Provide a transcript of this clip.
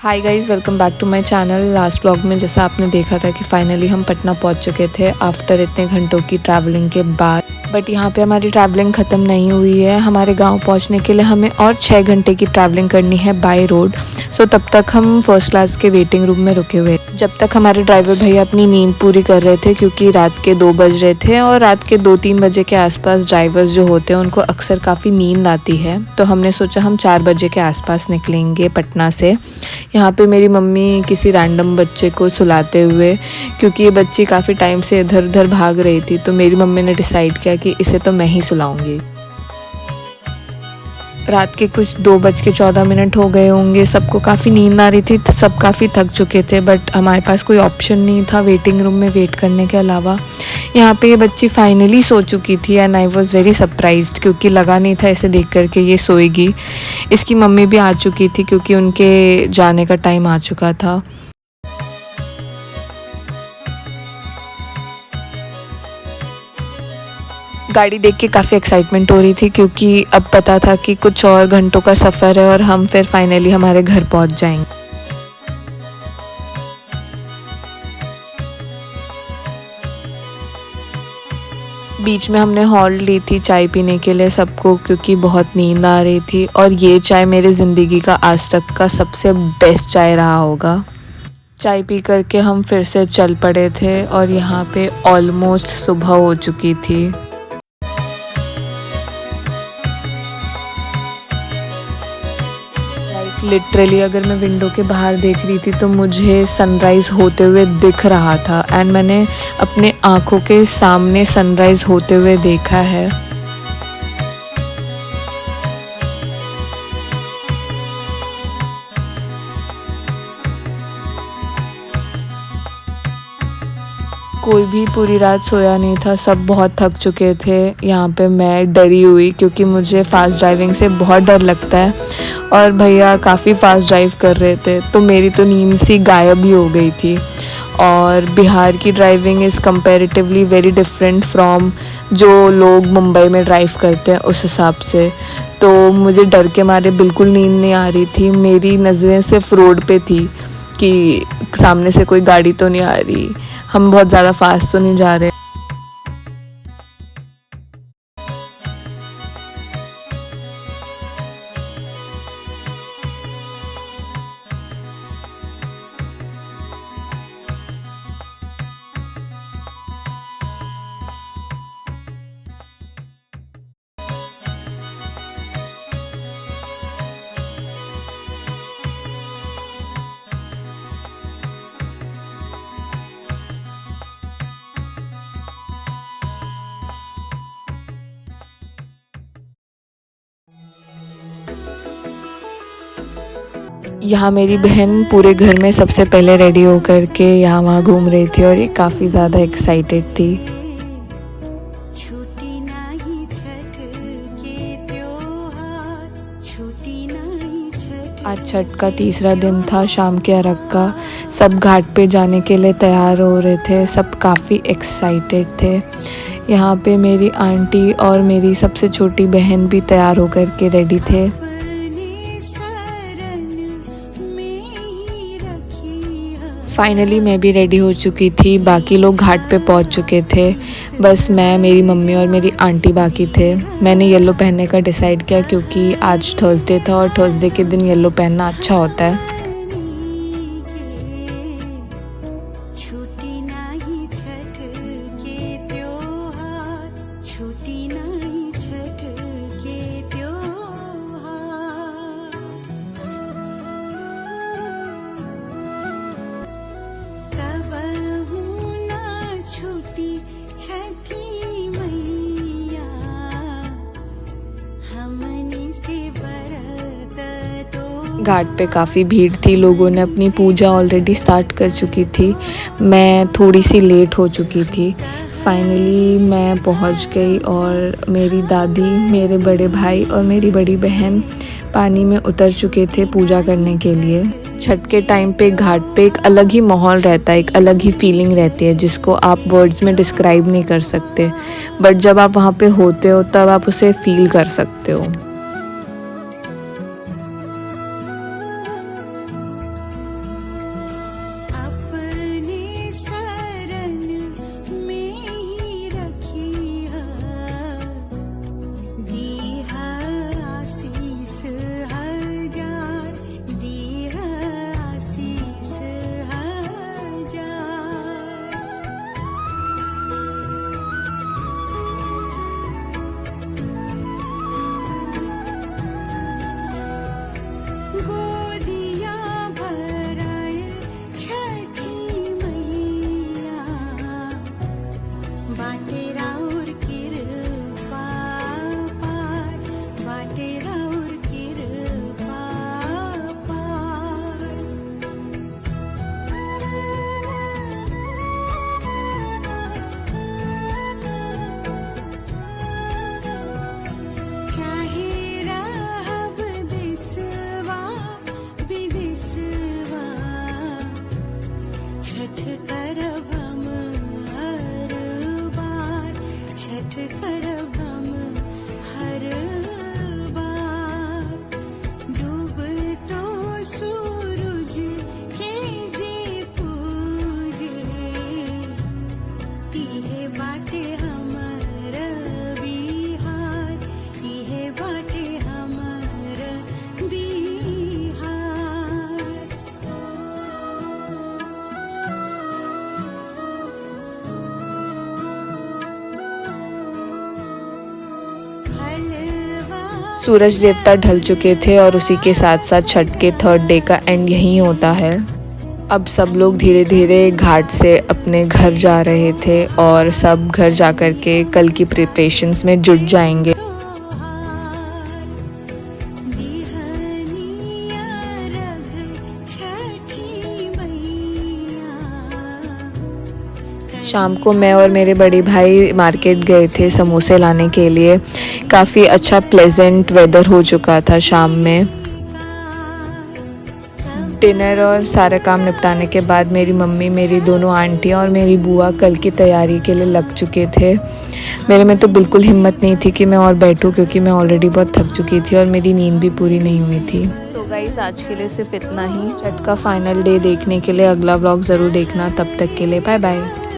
Hi guys, welcome back to my channel. Last vlog में जैसा आपने देखा था कि फाइनली हम पटना पहुंच चुके थे आफ्टर इतने घंटों की ट्रैवलिंग के बाद। बट यहाँ पे हमारी ट्रैवलिंग ख़त्म नहीं हुई है। हमारे गांव पहुंचने के लिए हमें और 6 घंटे की ट्रैवलिंग करनी है बाय रोड। सो तब तक हम फर्स्ट क्लास के वेटिंग रूम में रुके हुए, जब तक हमारे ड्राइवर भैया अपनी नींद पूरी कर रहे थे, क्योंकि रात के 2 बज रहे थे और रात के 2-3 बजे के आसपास ड्राइवर्स जो होते हैं उनको अक्सर काफ़ी नींद आती है। तो हमने सोचा हम 4 बजे के आसपास निकलेंगे पटना से। यहाँ पे मेरी मम्मी किसी रैंडम बच्चे को सुलाते हुए, क्योंकि ये बच्ची काफ़ी टाइम से इधर उधर भाग रही थी, तो मेरी मम्मी ने डिसाइड किया कि इसे तो मैं ही सुलाऊंगी। रात के कुछ 2:14 हो गए होंगे। सबको काफ़ी नींद आ रही थी, तो सब काफ़ी थक चुके थे, बट हमारे पास कोई ऑप्शन नहीं था वेटिंग रूम में वेट करने के अलावा। यहाँ पे ये बच्ची फाइनली सो चुकी थी and I was very surprised, क्योंकि लगा नहीं था इसे देख कर के ये सोएगी। इसकी मम्मी भी आ चुकी थी क्योंकि उनके जाने का टाइम आ चुका था। गाड़ी देख के काफ़ी एक्साइटमेंट हो रही थी, क्योंकि अब पता था कि कुछ और घंटों का सफ़र है और हम फिर फाइनली हमारे घर पहुंच जाएंगे। बीच में हमने हॉल्ट ली थी चाय पीने के लिए सबको, क्योंकि बहुत नींद आ रही थी। और ये चाय मेरी ज़िंदगी का आज तक का सबसे बेस्ट चाय रहा होगा। चाय पी करके हम फिर से चल पड़े थे और यहाँ पे ऑलमोस्ट सुबह हो चुकी थी। लिटरली अगर मैं विंडो के बाहर देख रही थी तो मुझे सनराइज़ होते हुए दिख रहा था एंड मैंने अपने आँखों के सामने सनराइज़ होते हुए देखा है। कोई भी पूरी रात सोया नहीं था, सब बहुत थक चुके थे। यहाँ पे मैं डरी हुई, क्योंकि मुझे फ़ास्ट ड्राइविंग से बहुत डर लगता है और भैया काफ़ी फ़ास्ट ड्राइव कर रहे थे, तो मेरी तो नींद सी गायब ही हो गई थी। और बिहार की driving is comparatively very different from जो लोग मुंबई में ड्राइव करते हैं उस हिसाब से। तो मुझे डर के मारे बिल्कुल नींद नहीं आ रही थी। मेरी नज़रें सिर्फ रोड पे थी कि सामने से कोई गाड़ी तो नहीं आ रही, हम बहुत ज़्यादा फास्ट तो नहीं जा रहे। यहाँ मेरी बहन पूरे घर में सबसे पहले रेडी होकर के यहाँ वहाँ घूम रही थी और ये काफ़ी ज़्यादा एक्साइटेड थी। आज छठ का तीसरा दिन था, शाम के अर्घ का। सब घाट पे जाने के लिए तैयार हो रहे थे, सब काफ़ी एक्साइटेड थे। यहाँ पे मेरी आंटी और मेरी सबसे छोटी बहन भी तैयार होकर के रेडी थे। फाइनली मैं भी रेडी हो चुकी थी, बाकी लोग घाट पे पहुंच चुके थे, बस मैं, मेरी मम्मी और मेरी आंटी बाकी थे। मैंने येलो पहनने का डिसाइड किया, क्योंकि आज थर्सडे था और थर्सडे के दिन येलो पहनना अच्छा होता है। घाट पे काफ़ी भीड़ थी, लोगों ने अपनी पूजा ऑलरेडी स्टार्ट कर चुकी थी। मैं थोड़ी सी लेट हो चुकी थी। फाइनली मैं पहुंच गई और मेरी दादी, मेरे बड़े भाई और मेरी बड़ी बहन पानी में उतर चुके थे पूजा करने के लिए। छठ के टाइम पे घाट पे एक अलग ही माहौल रहता है, एक अलग ही फीलिंग रहती है, जिसको आप वर्ड्स में डिस्क्राइब नहीं कर सकते, बट जब आप वहाँ पे होते हो तब आप उसे फील कर सकते हो। सूरज देवता ढल चुके थे और उसी के साथ साथ छठ के 3rd डे का एंड यहीं होता है। अब सब लोग धीरे धीरे घाट से अपने घर जा रहे थे और सब घर जा कर के कल की प्रिपरेशंस में जुट जाएंगे। शाम को मैं और मेरे बड़े भाई मार्केट गए थे समोसे लाने के लिए। काफ़ी अच्छा प्लेजेंट वेदर हो चुका था शाम में। डिनर और सारा काम निपटाने के बाद मेरी मम्मी, मेरी दोनों आंटियाँ और मेरी बुआ कल की तैयारी के लिए लग चुके थे। मेरे में तो बिल्कुल हिम्मत नहीं थी कि मैं और बैठूं, क्योंकि मैं ऑलरेडी बहुत थक चुकी थी और मेरी नींद भी पूरी नहीं हुई थी। तो गाइस, आज के लिए सिर्फ इतना ही। छठ का फाइनल डे देखने के लिए अगला व्लॉग ज़रूर देखना। तब तक के लिए बाय बाय।